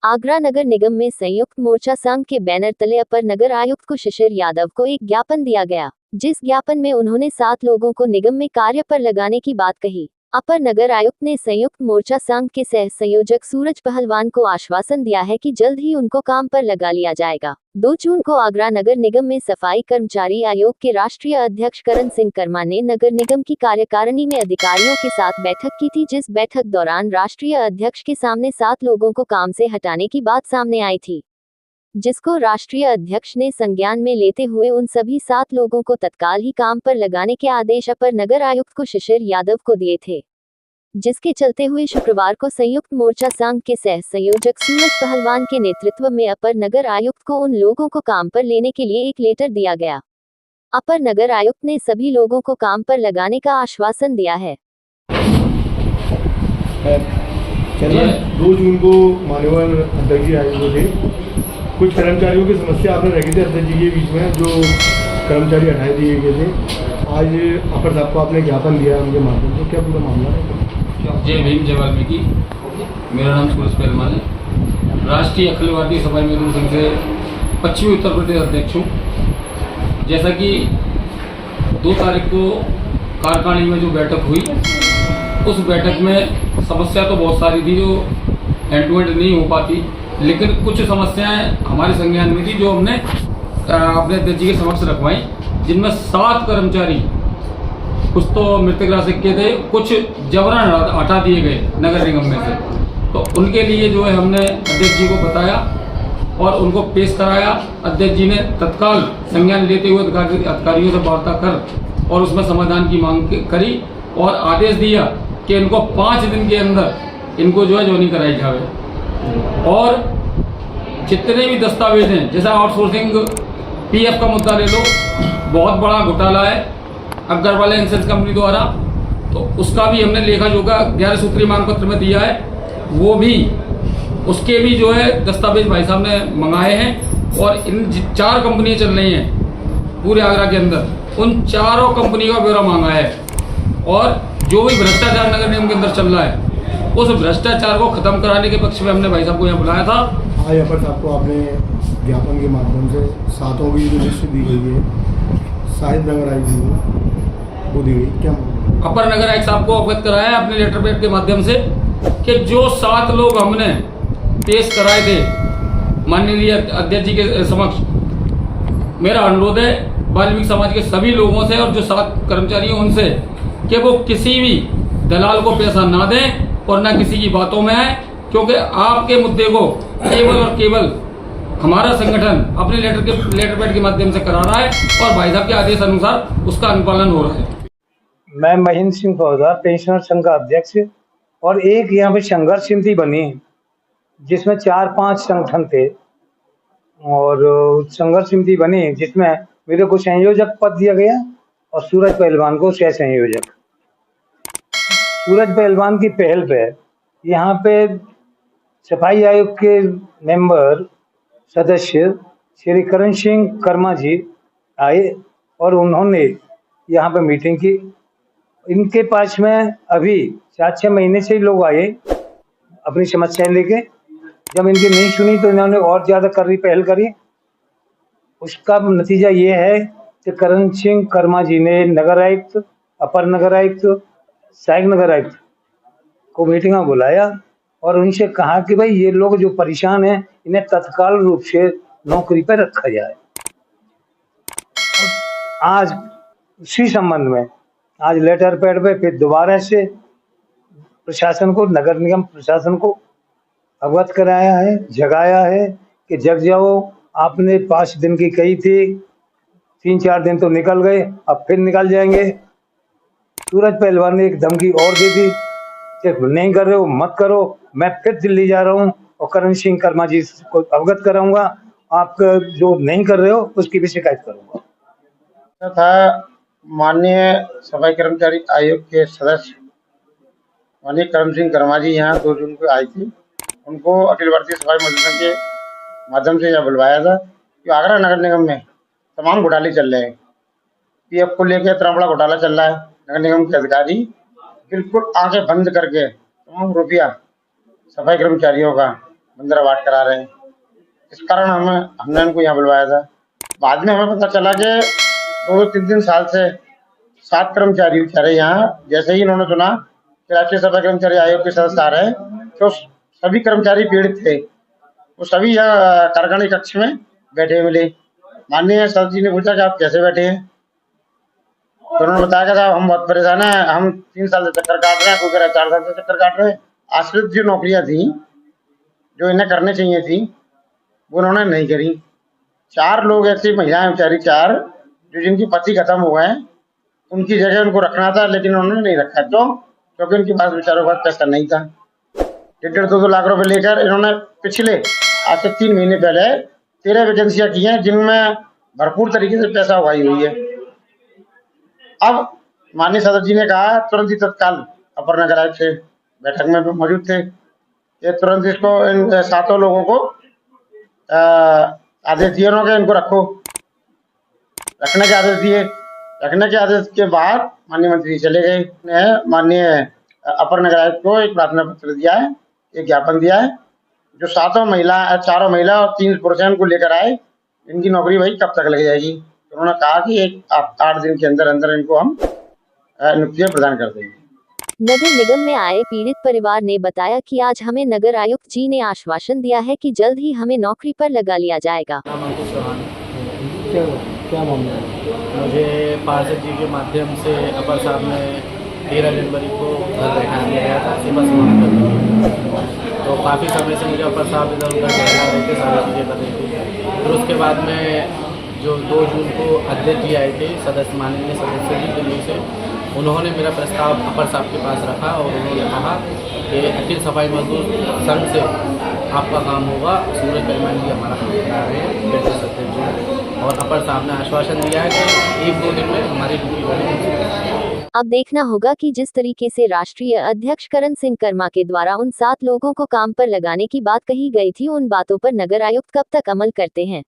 आगरा नगर निगम में संयुक्त मोर्चा संघ के बैनर तले अपर नगर आयुक्त को शिशिर यादव को एक ज्ञापन दिया गया, जिस ज्ञापन में उन्होंने 7 लोगों को निगम में कार्य पर लगाने की बात कही। अपर नगर आयुक्त ने संयुक्त मोर्चा संघ के सह संयोजक सूरज पहलवान को आश्वासन दिया है कि जल्द ही उनको काम पर लगा लिया जाएगा। 2 जून को आगरा नगर निगम में सफाई कर्मचारी आयोग के राष्ट्रीय अध्यक्ष करण सिंह कर्मा ने नगर निगम की कार्यकारिणी में अधिकारियों के साथ बैठक की थी, जिस बैठक दौरान राष्ट्रीय अध्यक्ष के सामने 7 लोगों को काम से हटाने की बात सामने आई थी, जिसको राष्ट्रीय अध्यक्ष ने संज्ञान में लेते हुए उन सभी 7 लोगों को तत्काल ही काम पर लगाने के आदेश अपर नगर आयुक्त को शिशिर यादव को दिए थे, जिसके चलते हुए शुक्रवार को संयुक्त मोर्चा संघ के सह संयोजक सूरज पहलवान के नेतृत्व में अपर नगर आयुक्त को उन लोगों को काम पर लेने के लिए एक लेटर दिया गया। अपर नगर आयुक्त ने सभी लोगों को काम पर लगाने का आश्वासन दिया है। 2 जून को मान्यवर अध्यक्ष जी आए हुए थे। कुछ कर्मचारियों की समस्या आपने रखी थी अध्यक्ष जी के बीच में, जो कर्मचारी हटाए दिए गए थे। आज अपर साहब को आपने ज्ञापन दिया उनके माध्यम से, क्या पूरा मामला है? जय भीम जय वाल्मीकि। मेरा नाम सूरज पहलवान है, राष्ट्रीय अखिलवादी सफाई मजदूर संघ से पश्चिमी उत्तर प्रदेश अध्यक्ष हूँ। जैसा कि 2 तारीख को कार्यकारिणी में जो बैठक हुई, उस बैठक में समस्या तो बहुत सारी थी जो एंड टू एंड नहीं हो पाती, लेकिन कुछ समस्याएं हमारे संज्ञान में थी जो हमने अपने अध्यक्ष जी के समक्ष रखवाई, जिनमें 7 कर्मचारी, कुछ तो मृतक राशि के थे, कुछ जबरन हटा दिए गए नगर निगम में से। तो उनके लिए जो है हमने अध्यक्ष जी को बताया और उनको पेश कराया। अध्यक्ष जी ने तत्काल संज्ञान लेते हुए अधिकारियों से वार्ता कर और उसमें समाधान की मांग करी और आदेश दिया कि इनको 5 दिन के अंदर इनको जो है ज्वाइनिंग कराई जाए। और जितने भी दस्तावेज हैं, जैसा आउटसोर्सिंग पीएफ का मुद्दा ले लो, बहुत बड़ा घोटाला है अग्रवाल इंश्योरेंस कंपनी द्वारा, तो उसका भी हमने लेखा जोखा 11 सूत्री मांग पत्र में दिया है। वो भी उसके भी जो है दस्तावेज भाई साहब ने मंगाए हैं और इन 4 कंपनियां चल रही हैं पूरे आगरा के अंदर, उन चारों कंपनी का ब्यौरा मांगा है। और जो भी भ्रष्टाचार नगर निगम के अंदर चल रहा है, उस भ्रष्टाचार को खत्म कराने के पक्ष में हमने भाई साहब को यहाँ बुलाया था। आज अपर साहब को आपने ज्ञापन के माध्यम से 7 की जो लिस्ट दी गई है, शायद नगर आयुक्त वो दी गई, क्या अपर नगर आयुक्त साहब को अवगत कराया है अपने लेटर पैड के माध्यम से कि जो 7 लोग हमने पेश कराए थे माननीय अध्यक्ष जी के समक्ष, मेरा अनुरोध है वाल्मीकि समाज के सभी लोगों से और जो 7 कर्मचारी हैं उनसे कि वो किसी भी दलाल को पैसा ना दें और ना किसी की बातों में आए, क्योंकि आपके मुद्दे को केवल और केवल हमारा संगठन अपने लेटर पैड के माध्यम से करा रहा है और भाई साहब के आदेश अनुसार उसका अनुपालन हो रहा है। मैं महेंद्र सिंह फौजदार पेंशनर संघ का अध्यक्ष, और एक यहाँ पे संघर्ष समिति बनी जिसमें 4-5 संगठन थे, और संघर्ष समिति बनी जिसमें मेरे को संयोजक पद दिया गया और सूरज पहलवान को सह संयोजक। सूरज पहलवान की पहल पे यहाँ पे सफाई आयोग के मेंबर सदस्य श्री करण सिंह कर्मा जी आए और उन्होंने यहाँ पे मीटिंग की। इनके पास में अभी 4-6 महीने से लोग आए अपनी समस्याएं लेके, जब इनकी नहीं सुनी तो इन्होंने और ज़्यादा पहल करी। उसका नतीजा ये है कि करण सिंह कर्मा जी ने नगर आयुक्त, अपर नगर आयुक्त, सहायक नगर आयुक्त को मीटिंग में बुलाया और उनसे कहा कि भाई ये लोग जो परेशान हैं इन्हें तत्काल रूप से नौकरी पर रखा जाए। आज उसी संबंध में आज लेटर पैड पे फिर दोबारा से प्रशासन को, नगर निगम प्रशासन को अवगत कराया है, जगाया है कि जग जाओ, आपने 5 दिन की कही थी, 3-4 दिन तो निकल गए, अब फिर निकल जाएंगे। सूरज पहलवान ने एक धमकी और दे दी कि नहीं कर रहे हो मत करो, मैं फिर दिल्ली जा रहा हूँ और करण सिंह कर्मा जी को अवगत कराऊंगा, आप जो नहीं कर रहे हो उसकी भी शिकायत करूंगा। था माननीय सफाई कर्मचारी आयोग के सदस्य माननीय करण सिंह कर्मा जी यहाँ 2 जून को आई थी। उनको अखिल भारतीय सफाई मजदूर संघ के माध्यम से यहाँ बुलवाया था कि आगरा नगर निगम में तमाम घोटाले चल रहे हैं। पीएफ को लेकर इतना बड़ा घोटाला चल रहा है, नगर निगम के अधिकारी बिल्कुल आंखें बंद करके तमाम रुपया सफाई कर्मचारियों का बंदर अवार्ड करा रहे हैं। इस कारण हमने इनको यहाँ बुलवाया था। बाद में हमें पता चला कि 2-3 साल से 7 कर्मचारी बेचारे यहाँ, जैसे ही इन्होंने सुना कि राष्ट्रीय सफाई कर्मचारी आयोग के सदस्य आ रहे हैं, तो सभी कर्मचारी पीड़ित थे, वो सभी यहाँ कार्यकारिणी कक्ष में बैठे मिले। माननीय सर जी ने पूछा कि आप कैसे बैठे हैं, तो उन्होंने बताया कि साहब हम बहुत परेशान हैं, हम 3 साल से चक्कर काट रहे हैं, कोई कह रहा है 4 साल से चक्कर काट रहे हैं। आश्रित जो नौकरियां थी जो इन्हें करने चाहिए थी वो उन्होंने नहीं करी। 4 लोग ऐसी महिलाएं बेचारी 4 जो जिनकी पति खत्म हो गए, उनकी जगह उनको रखना था, लेकिन उन्होंने नहीं रखा। क्यों? क्योंकि उनके पास बेचारों के पास पैसा नहीं था। 1.5-2 लाख रुपए लेकर इन्होंने पिछले आज से 3 महीने पहले 13 वैकेंसियां की हैं, जिनमें भरपूर तरीके से पैसा उगाई हुई है। अब माननीय सदस्य जी ने कहा, तुरंत ही तत्काल अपर नगर आयुक्त से बैठक में मौजूद थे, ये तुरंत इसको इन 7 लोगों को आदेश दिए उन्होंने, इनको रखो, रखने के आदेश दिए। रखने के आदेश के बाद माननीय मंत्री चले गए। माननीय अपर नगर आयुक्त को एक प्रार्थना पत्र दिया है, एक ज्ञापन दिया है। जो 4 महिला और 3 पुरुष हैं, उनको लेकर आए, इनकी नौकरी भाई कब तक लग जाएगी। तो उन्होंने कहा कि 8 दिन के अंदर अंदर इनको हम नियुक्तियां प्रदान कर देंगे। नगर निगम में आए पीड़ित परिवार ने बताया कि आज हमें नगर आयुक्त जी ने आश्वासन दिया है कि जल्द ही हमें नौकरी पर लगा लिया जाएगा। क्या मामला है? मुझे पार्षद जी के माध्यम से अपर साहब ने 13 जनवरी को घर बैठा दिया गया था सेवा समाप्त करने के लिए। तो काफ़ी समय से मुझे अपर साहब इधर उधर कहला रहे थे, सारी चीज़ें कर रहे थे। फिर उसके बाद में जो 2 जून को अध्यक्ष जी आए थे, सदस्य माननीय सदस्य जी दिल्ली से, उन्होंने मेरा प्रस्ताव अपर साहब के पास रखा और उन्होंने कहा कि अखिल सफाई मजदूर संघ से आपका काम होगा। सूरज पेरमान जी हमारा काम करा रहे हैं, बिल्कुल सत्य जी, और अपर साहब ने आश्वासन दिया है कि 1-2 दिन में हमारी ड्यूटी बढ़ेगी। अब देखना होगा कि जिस तरीके से राष्ट्रीय अध्यक्ष करण सिंह कर्मा के द्वारा उन 7 लोगों को काम पर लगाने की बात कही गई थी, उन बातों पर नगर आयुक्त कब तक अमल करते हैं।